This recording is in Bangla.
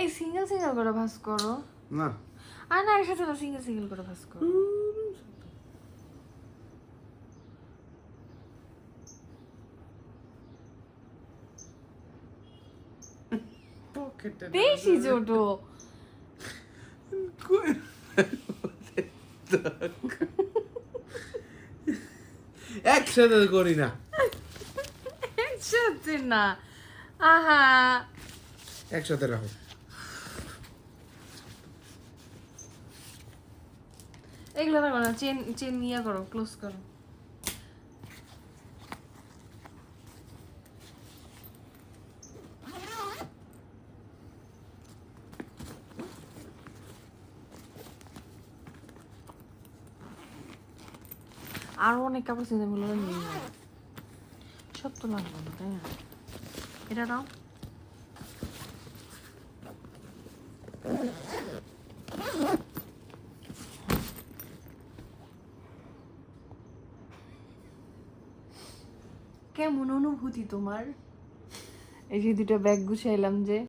এই সিঙ্গেল সিঙ্গেল করে ভাঁজ করো না আর না একসাথে না সিঙ্গেল সিঙ্গেল করে ভাঁজ করো পকেটে বেশি ছোট একসাথে করি না একসাথে না আহা একসাথে রাখো এগুলো থাকো না চেন চেন নিয়ে করো ক্লোজ করো আরো অনেক কাপড় ছিল এগুলো নিয়ে নাও সব তো লাগবে না তাই না এটা নাও কেমন অনুভূতি তোমার এই যে দুটো ব্যাগ গুছাইলাম যে